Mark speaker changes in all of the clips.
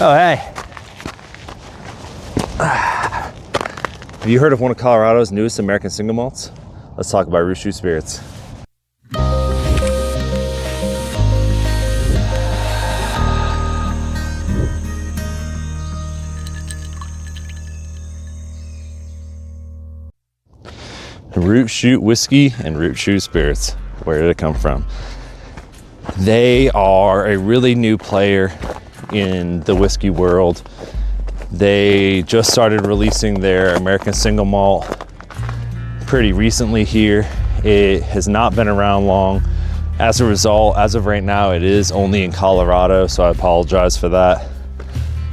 Speaker 1: Oh, hey. Have you heard of one of Colorado's newest American single malts? Let's talk about Shoot Spirits. Shoot whiskey and Shoot spirits. Where did it come from? They are a really new player in the whiskey world. They just started releasing their American Single Malt pretty recently here. It has not been around long. As a result, as of right now, it is only in Colorado, so I apologize for that.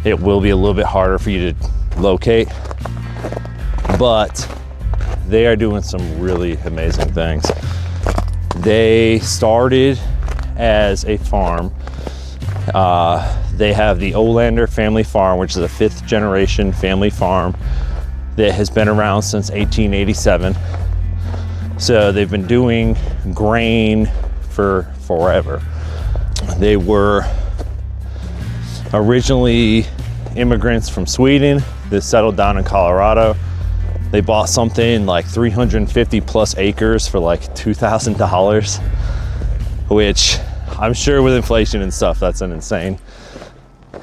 Speaker 1: It will be a little bit harder for you to locate, but they are doing some really amazing things. They started as a farm. They have the Olander family farm, which is a 5th generation family farm that has been around since 1887. So they've been doing grain for forever. They were originally immigrants from Sweden that settled down in Colorado. They bought something like 350 plus acres for like $2,000, which I'm sure with inflation and stuff, that's an insane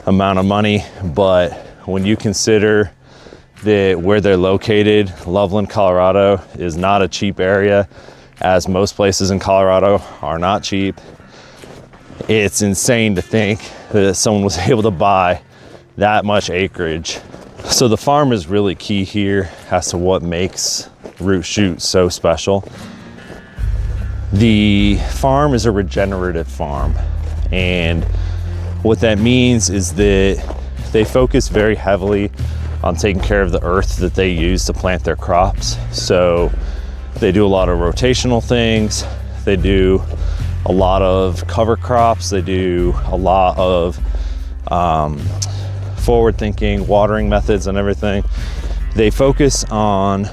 Speaker 1: amount of money. But when you consider that where they're located, Loveland, Colorado is not a cheap area, as most places in Colorado are not cheap. It's insane to think that someone was able to buy that much acreage. So the farm is really key here as to what makes Shoot so special. The farm is a regenerative farm, and what that means is that they focus very heavily on taking care of the earth that they use to plant their crops. So they do a lot of rotational things. They do a lot of cover crops. They do a lot of forward-thinking watering methods and everything. They focus on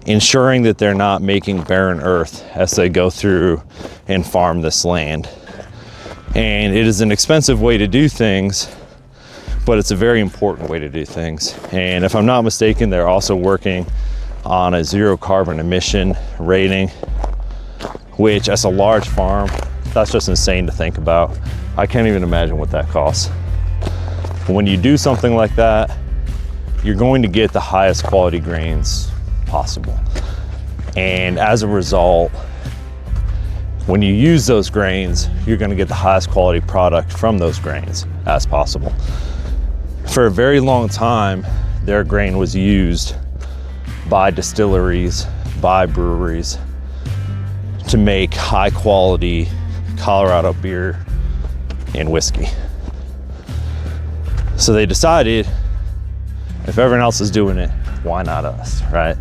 Speaker 1: ensuring that they're not making barren earth as they go through and farm this land. And it is an expensive way to do things, but it's a very important way to do things. And if I'm not mistaken, they're also working on a 0 carbon emission rating, which as a large farm, that's just insane to think about. I can't even imagine what that costs. When you do something like that, you're going to get the highest quality grains possible. And as a result, when you use those grains, you're going to get the highest quality product from those grains as possible. For a very long time, their grain was used by distilleries, by breweries to make high quality Colorado beer and whiskey. So they decided, if everyone else is doing it, why not us, right?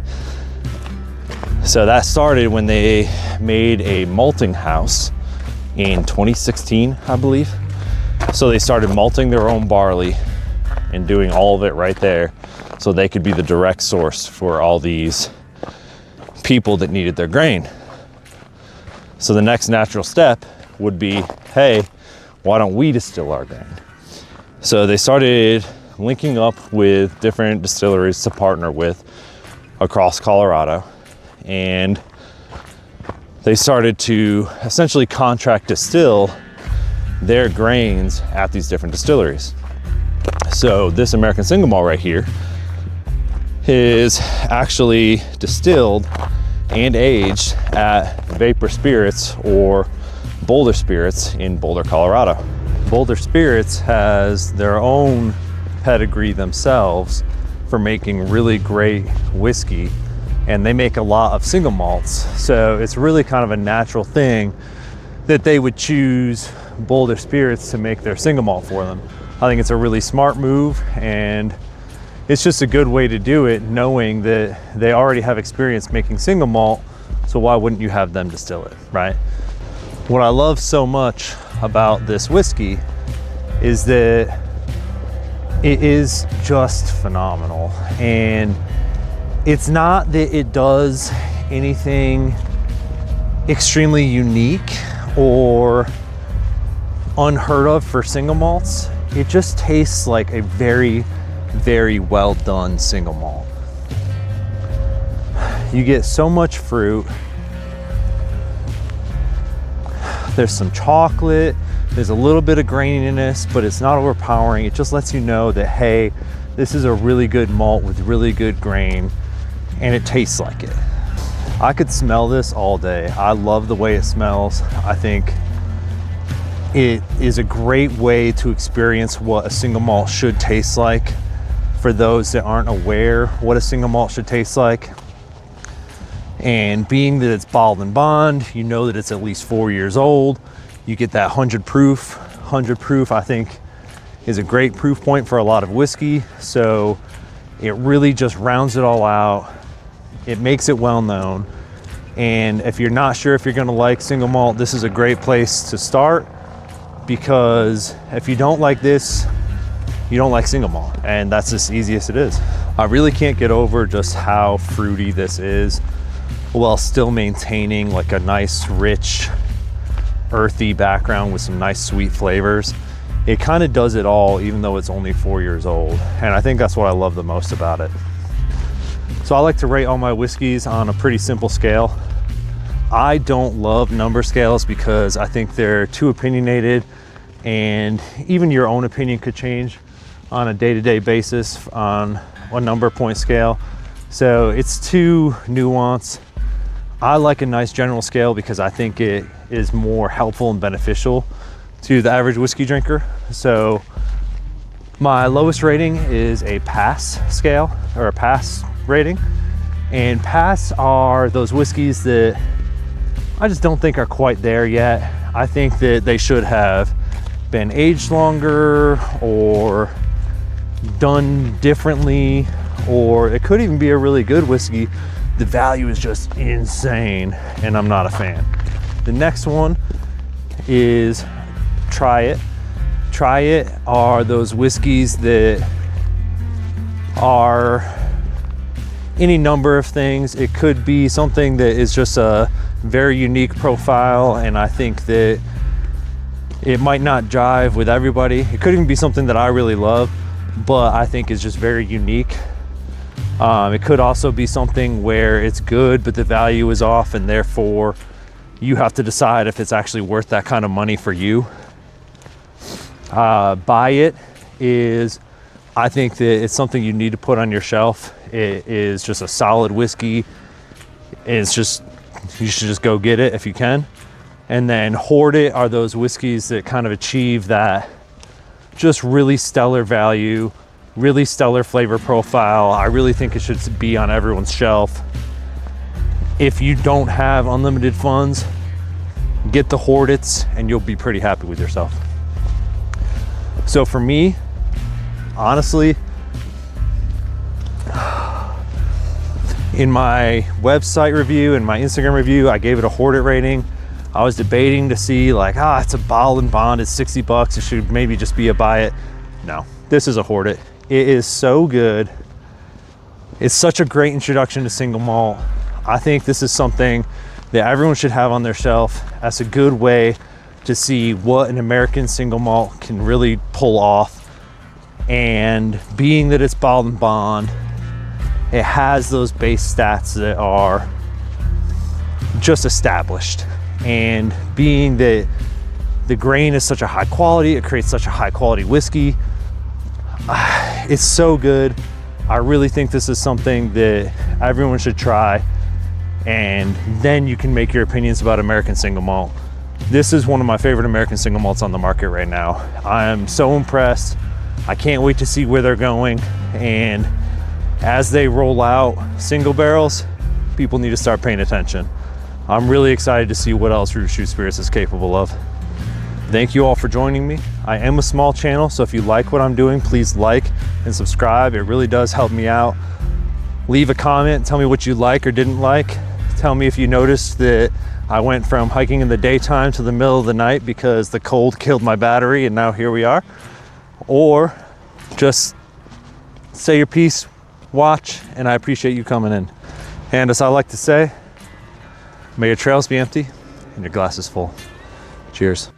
Speaker 1: So that started when they made a malting house in 2016, I believe. So they started malting their own barley and doing all of it right there, so they could be the direct source for all these people that needed their grain. So the next natural step would be, hey, why don't we distill our grain? So they started linking up with different distilleries to partner with across Colorado, and they started to essentially contract distill their grains at these different distilleries. So this American Single Malt right here is actually distilled and aged at Vapor Spirits or Boulder Spirits in Boulder, Colorado. Boulder Spirits has their own pedigree themselves for making really great whiskey, and they make a lot of single malts. So it's really kind of a natural thing that they would choose Boulder Spirits to make their single malt for them. I think it's a really smart move, and it's just a good way to do it, knowing that they already have experience making single malt, so why wouldn't you have them distill it, right? What I love so much about this whiskey is that it is just phenomenal. And it's not that it does anything extremely unique or unheard of for single malts. it just tastes like a very, very well done single malt. You get so much fruit. There's some chocolate, there's a little bit of graininess, but it's not overpowering. It just lets you know that, hey, this is a really good malt with really good grain, and it tastes like it. I could smell this all day. I love the way it smells. I think it is a great way to experience what a single malt should taste like for those that aren't aware what a single malt should taste like. And being that it's bottled in bond, you know that it's at least 4 years old. You get that 100 proof. 100 proof, I think, is a great proof point for a lot of whiskey. So it really just rounds it all out. It makes it well known. And if you're not sure if you're gonna like single malt, this is a great place to start, because if you don't like this, you don't like single malt, and that's as easy as it is. I really can't get over just how fruity this is, while still maintaining like a nice, rich, earthy background with some nice sweet flavors. It kind of does it all, even though it's only 4 years old. And I think that's what I love the most about it. So I like to rate all my whiskeys on a pretty simple scale. I don't love number scales because I think they're too opinionated, and even your own opinion could change on a day-to-day basis on a number point scale. So it's too nuanced. I like a nice general scale because I think it is more helpful and beneficial to the average whiskey drinker. So my lowest rating is a pass scale, or a pass rating. And pass are those whiskeys that I just don't think are quite there yet. I think that they should have been aged longer, or done differently, or it could even be a really good whiskey. The value is just insane, and I'm not a fan. The next one is Try It. Try It are those whiskeys that are any number of things. It could be something that is just a very unique profile, and I think that it might not jive with everybody. It could even be something that I really love, but I think is just very unique. It could also be something where it's good, but the value is off, and therefore you have to decide if it's actually worth that kind of money for you. Buy It is, I think that it's something you need to put on your shelf. It is just a solid whiskey. It's just, you should just go get it if you can. And then Hoard It are those whiskeys that kind of achieve that just really stellar value, really stellar flavor profile. I really think it should be on everyone's shelf. If you don't have unlimited funds, get the Hoard It's and you'll be pretty happy with yourself. So for me, honestly, in my website review and my Instagram review, I gave it a Hoard It rating. I was debating to see like, it's a bottle and bond, it's $60. It should maybe just be a Buy It. No, this is a Hoard It. It is so good. It's such a great introduction to single malt. I think this is something that everyone should have on their shelf. That's a good way to see what an American single malt can really pull off. And being that it's bottled and bond, it has those base stats that are just established. And being that the grain is such a high quality, it creates such a high quality whiskey. It's so good. I really think this is something that everyone should try, and then you can make your opinions about American single malt. This is one of my favorite American single malts on the market right now. I am so impressed. I can't wait to see where they're going, and as they roll out single barrels, people need to start paying attention. I'm really excited to see what else Root Shoot Spirits is capable of. Thank you all for joining me. I am a small channel, so if you like what I'm doing, please like and subscribe. It really does help me out. Leave a comment, tell me what you like or didn't like. Tell me if you noticed that I went from hiking in the daytime to the middle of the night because the cold killed my battery, and now here we are. Or just say your piece, watch, and I appreciate you coming in. And as I like to say, may your trails be empty and your glasses full. Cheers.